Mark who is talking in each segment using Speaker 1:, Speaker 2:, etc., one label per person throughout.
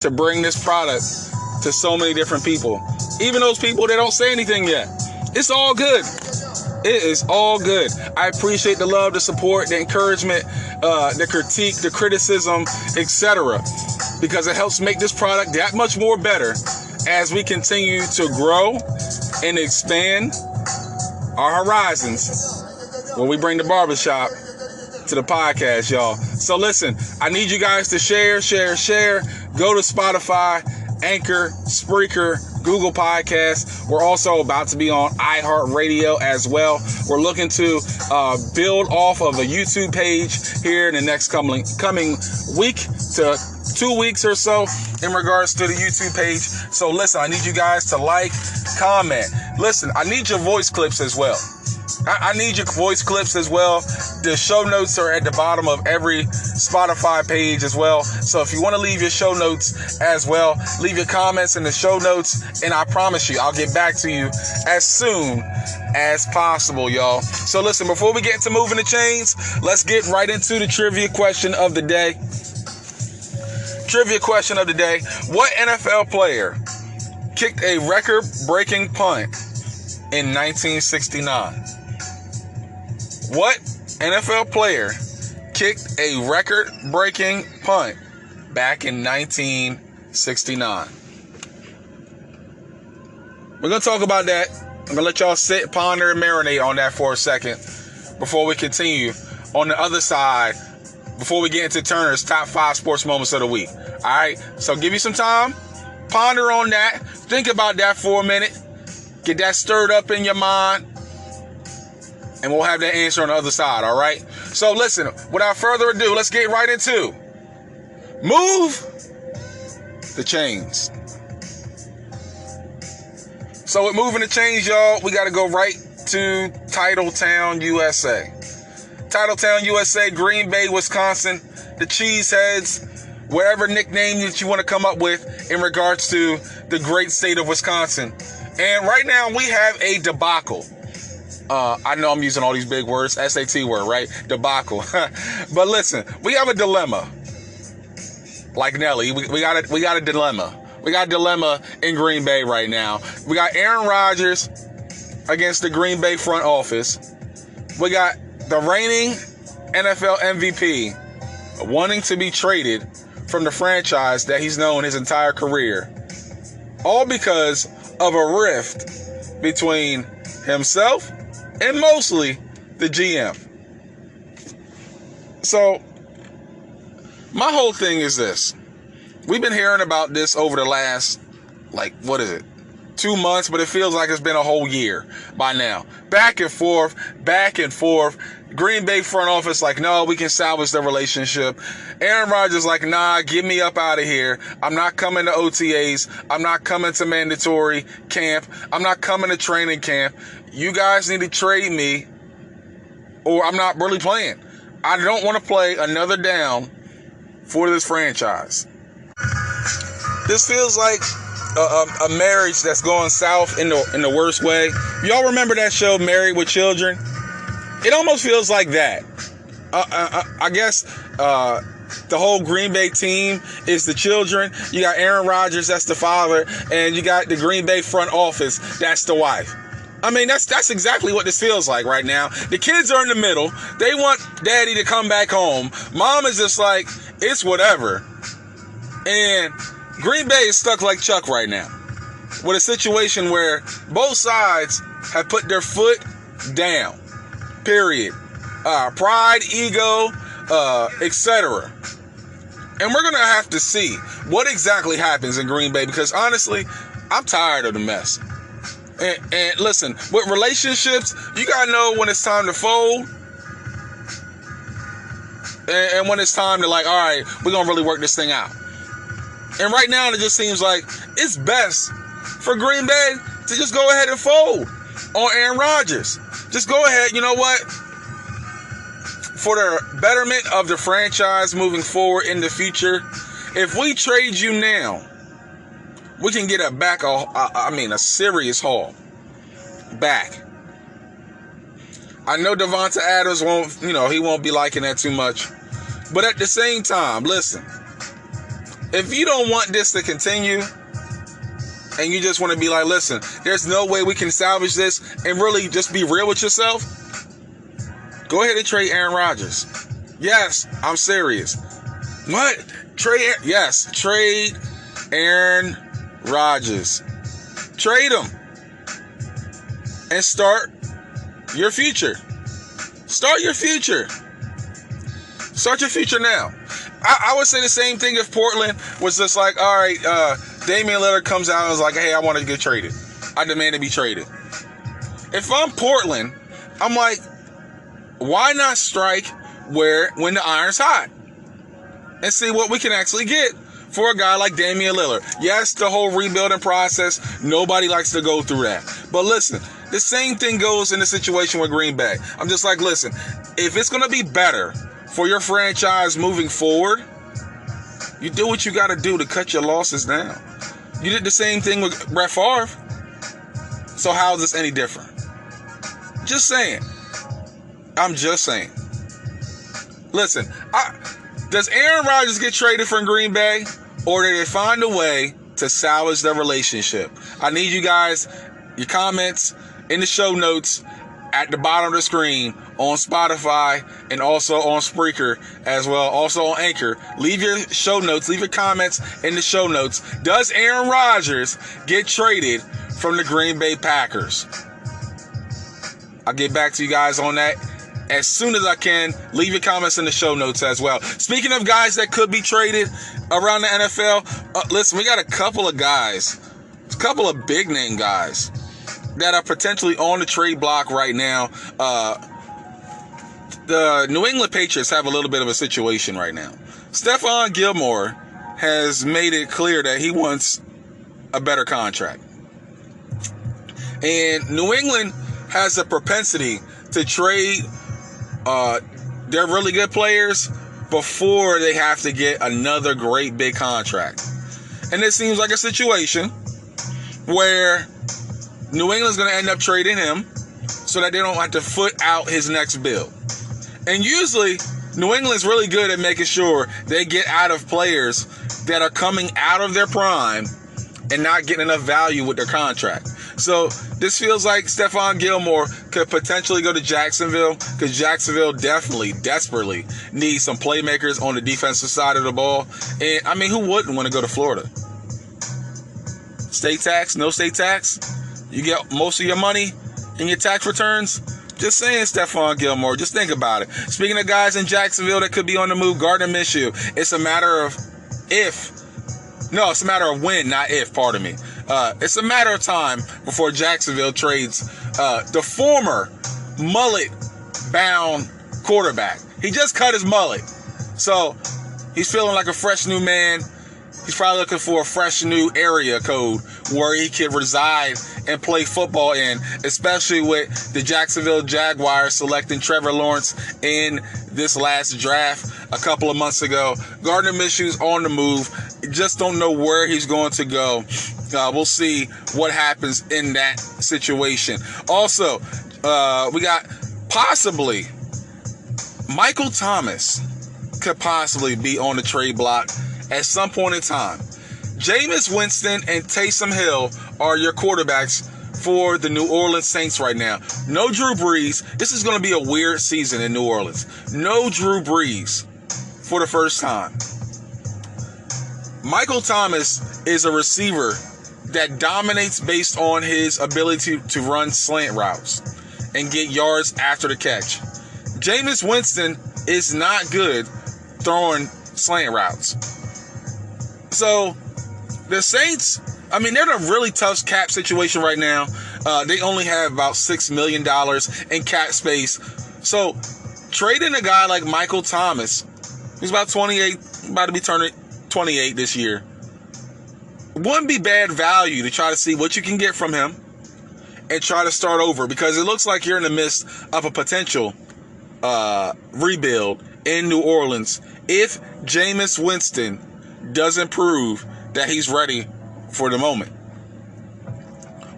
Speaker 1: to bring this product to so many different people. Even those people that don't say anything yet. It's all good. It is all good. I appreciate the love, the support, the encouragement, the critique, the criticism, etc. Because it helps make this product that much more better as we continue to grow and expand our horizons when we bring the barbershop to the podcast, y'all. So listen, I need you guys to share. Go to Spotify, Anchor, Spreaker, Google Podcasts. We're also about to be on iHeartRadio as well. We're looking to build off of a YouTube page here in the next coming week to 2 weeks or so in regards to the YouTube page. So listen, I need you guys to like, comment. Listen, I need your voice clips as well. I need your voice clips as well. The show notes are at the bottom of every Spotify page as well. So if you want to leave your show notes as well, leave your comments in the show notes. And I promise you, I'll get back to you as soon as possible, y'all. So listen, before we get to moving the chains, let's get right into the trivia question of the day. Trivia question of the day. What NFL player kicked a record-breaking punt in 1969? What NFL player kicked a record-breaking punt back in 1969? We're going to talk about that. I'm going to let y'all sit, ponder, and marinate on that for a second before we continue on the other side, before we get into Turner's top 5 sports moments of the week. All right? So give you some time. Ponder on that. Think about that for a minute. Get that stirred up in your mind. And we'll have that answer on the other side, all right? So listen, without further ado, let's get right into Move the Chains. So with moving the chains, y'all, we got to go right to Titletown, USA. Titletown, USA, Green Bay, Wisconsin, the Cheeseheads, whatever nickname that you want to come up with in regards to the great state of Wisconsin. And right now we have a debacle. I know I'm using all these big words, SAT word, right? Debacle. But listen, we have a dilemma. Like Nelly, we got a dilemma. We got a dilemma in Green Bay right now. We got Aaron Rodgers against the Green Bay front office. We got the reigning NFL MVP wanting to be traded from the franchise that he's known his entire career. All because of a rift between himself and mostly the GM. So, my whole thing is this. We've been hearing about this over the last, 2 months, but it feels like it's been a whole year by now. Back and forth. Green Bay front office like, no, we can salvage the relationship. Aaron Rodgers like, nah, get me up out of here. I'm not coming to OTAs. I'm not coming to mandatory camp. I'm not coming to training camp. You guys need to trade me or I'm not really playing. I don't want to play another down for this franchise. This feels like a marriage that's going south in the worst way. Y'all remember that show, Married with Children? It almost feels like that. I guess the whole Green Bay team is the children. You got Aaron Rodgers, that's the father, and you got the Green Bay front office, that's the wife. I mean, that's exactly what this feels like right now. The kids are in the middle. They want daddy to come back home. Mom is just like, it's whatever. And Green Bay is stuck like Chuck right now with a situation where both sides have put their foot down. Period. Pride, ego, etc. And we're going to have to see what exactly happens in Green Bay because honestly, I'm tired of the mess. And listen, with relationships, you got to know when it's time to fold and when it's time to all right, we're going to really work this thing out. And right now, it just seems like it's best for Green Bay to just go ahead and fold on Aaron Rodgers. Just go ahead, you know what? For the betterment of the franchise moving forward in the future, if we trade you now, we can get a serious haul back. I know Devonta Adams he won't be liking that too much. But at the same time, listen, If you don't want this to continue, and you just want to be like, listen, there's no way we can salvage this, and really just be real with yourself, go ahead and trade Aaron Rodgers. Yes, I'm serious. What? Yes, trade Aaron Rodgers. Trade him. And start your future. Start your future. Start your future now. I would say the same thing if Portland was just like, all right, Damian Lillard comes out and is like, hey, I want to get traded. I demand to be traded. If I'm Portland, I'm like, why not strike when the iron's hot? And see what we can actually get for a guy like Damian Lillard. Yes, the whole rebuilding process, nobody likes to go through that. But listen, the same thing goes in the situation with Green Bay. I'm just like, listen, if it's going to be better for your franchise moving forward, you do what you got to do to cut your losses down. You did the same thing with Brett Favre. So how is this any different? Just saying. I'm just saying. Listen, does Aaron Rodgers get traded from Green Bay, or did they find a way to salvage their relationship? I need you guys, your comments in the show notes at the bottom of the screen on Spotify and also on Spreaker as well, also on Anchor. Leave your show notes, leave your comments in the show notes. Does Aaron Rodgers get traded from the Green Bay Packers? I'll get back to you guys on that as soon as I can. Leave your comments in the show notes as well. Speaking of guys that could be traded around the NFL, listen, we got a couple of guys, a couple of big name guys that are potentially on the trade block right now. The New England Patriots have a little bit of a situation right now. Stephon Gilmore has made it clear that he wants a better contract. And New England has a propensity to trade their really good players before they have to get another great big contract. And it seems like a situation where New England's going to end up trading him so that they don't have to foot out his next bill. And usually, New England's really good at making sure they get out of players that are coming out of their prime and not getting enough value with their contract. So this feels like Stephon Gilmore could potentially go to Jacksonville, because Jacksonville desperately needs some playmakers on the defensive side of the ball. And I mean, who wouldn't want to go to Florida? State tax, no state tax. You get most of your money in your tax returns. Just saying, Stephon Gilmore. Just think about it. Speaking of guys in Jacksonville that could be on the move, Gardner Minshew. It's a matter of if. No, it's a matter of when, not if, pardon me. It's a matter of time before Jacksonville trades the former mullet-bound quarterback. He just cut his mullet. So he's feeling like a fresh new man. He's probably looking for a fresh new area code where he can reside and play football in, especially with the Jacksonville Jaguars selecting Trevor Lawrence in this last draft a couple of months ago. Gardner Minshew's on the move. Just don't know where he's going to go. We'll see what happens in that situation. Also, we got possibly Michael Thomas could possibly be on the trade block at some point in time. Jameis Winston and Taysom Hill are your quarterbacks for the New Orleans Saints right now. No Drew Brees. This is going to be a weird season in New Orleans. No Drew Brees for the first time. Michael Thomas is a receiver that dominates based on his ability to run slant routes and get yards after the catch. Jameis Winston is not good throwing slant routes. So the Saints, I mean, they're in a really tough cap situation right now. They only have about $6 million in cap space. So trading a guy like Michael Thomas, who's about 28, about to be turning 28 this year, wouldn't be bad value to try to see what you can get from him and try to start over, because it looks like you're in the midst of a potential rebuild in New Orleans if Jameis Winston doesn't prove that he's ready for the moment.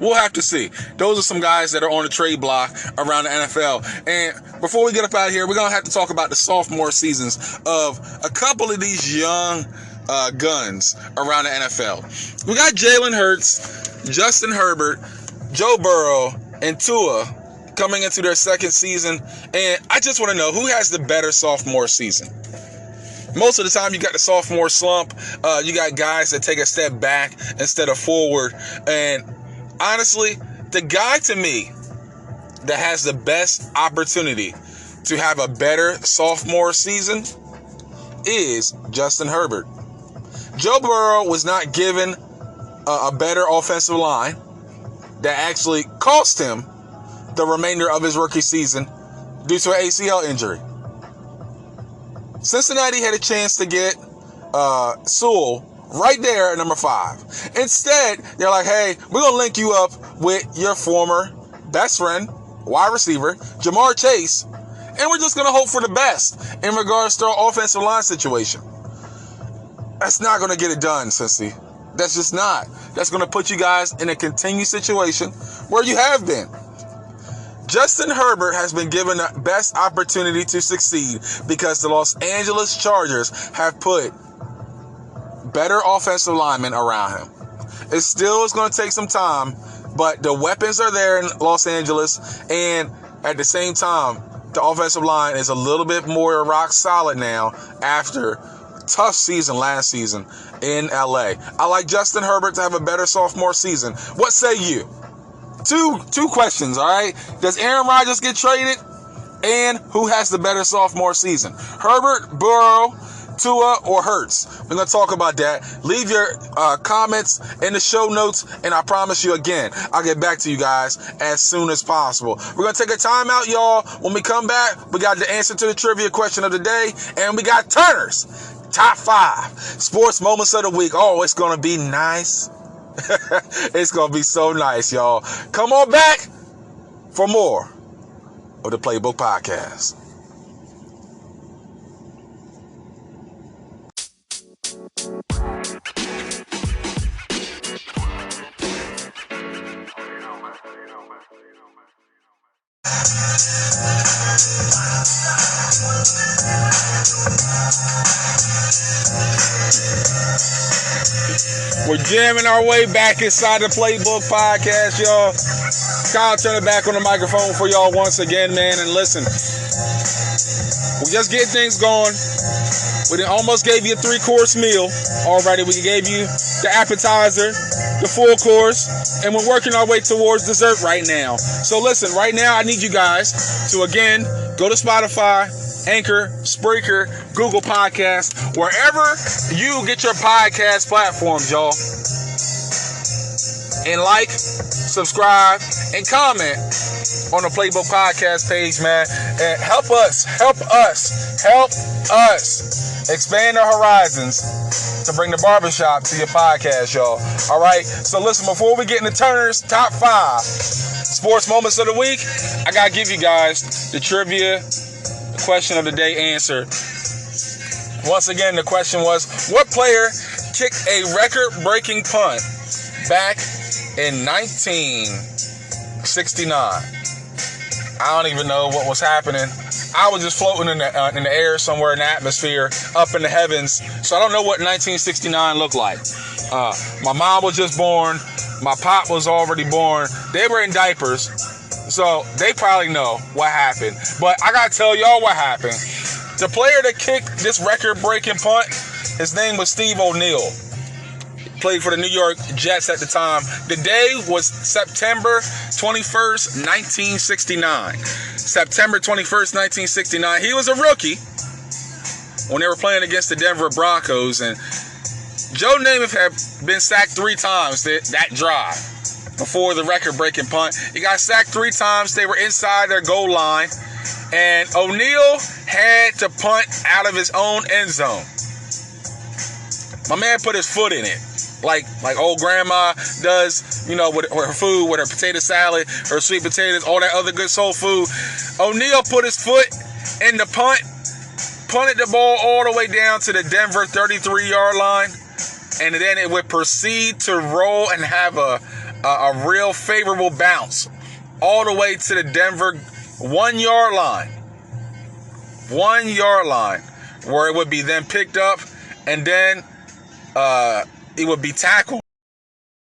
Speaker 1: We'll have to see. Those are some guys that are on the trade block around the NFL. And before we get up out of here, we're going to have to talk about the sophomore seasons of a couple of these young guns around the NFL. We got Jalen Hurts, Justin Herbert, Joe Burrow, and Tua coming into their second season. And I just want to know, who has the better sophomore season? Most of the time, you got the sophomore slump. You got guys that take a step back instead of forward. And honestly, the guy to me that has the best opportunity to have a better sophomore season is Justin Herbert. Joe Burrow was not given a better offensive line that actually cost him the remainder of his rookie season due to an ACL injury. Cincinnati had a chance to get Sewell right there at number 5. Instead, they're like, hey, we're going to link you up with your former best friend, wide receiver, Jamar Chase, and we're just going to hope for the best in regards to our offensive line situation. That's not going to get it done, Cincy. That's just not. That's going to put you guys in a continued situation where you have been. Justin Herbert has been given the best opportunity to succeed because the Los Angeles Chargers have put better offensive linemen around him. It still is going to take some time, but the weapons are there in Los Angeles, and at the same time, the offensive line is a little bit more rock solid now after a tough season last season in LA. I like Justin Herbert to have a better sophomore season. What say you? Two questions, all right? Does Aaron Rodgers get traded? And who has the better sophomore season? Herbert, Burrow, Tua, or Hurts? We're going to talk about that. Leave your comments in the show notes, and I promise you again, I'll get back to you guys as soon as possible. We're going to take a timeout, y'all. When we come back, we got the answer to the trivia question of the day, and we got Turner's Top 5 Sports Moments of the Week. Oh, it's going to be nice. It's going to be so nice, y'all. Come on back for more of the Playbook Podcast. We're jamming our way back inside the Playbook Podcast, y'all. Kyle, turn it back on the microphone for y'all once again, man. And listen, we just get things going. We almost gave you a 3-course meal already. We gave you the appetizer, the full course, and we're working our way towards dessert right now. So listen, right now I need you guys to, again, go to Spotify, Anchor, Spreaker, Google Podcasts, wherever you get your podcast platforms, y'all. And like, subscribe, and comment on the Playbook Podcast page, man. And help us expand our horizons to bring the barbershop to your podcast, y'all. All right? So listen, before we get into Turner's Top 5 Sports Moments of the Week, I got to give you guys the trivia question of the day answer. Once again, the question was, what player kicked a record-breaking punt back in 1969? I don't even know what was happening. I was just floating in the air somewhere in the atmosphere, up in the heavens. So I don't know what 1969 looked like. My mom was just born. My pop was already born. They were in diapers. So they probably know what happened. But I got to tell y'all what happened. The player that kicked this record-breaking punt, his name was Steve O'Neal. Played for the New York Jets at the time. The day was September 21st, 1969. September 21st, 1969. He was a rookie when they were playing against the Denver Broncos. And Joe Namath had been sacked 3 times that drive before the record-breaking punt. He got sacked 3 times. They were inside their goal line. And O'Neal had to punt out of his own end zone. My man put his foot in it. Like old grandma does, you know, with her food, with her potato salad, her sweet potatoes, all that other good soul food. O'Neal put his foot in the punt, punted the ball all the way down to the Denver 33-yard line, and then it would proceed to roll and have a real favorable bounce all the way to the Denver 1-yard line. 1-yard line, where it would be then picked up and then it would be tackled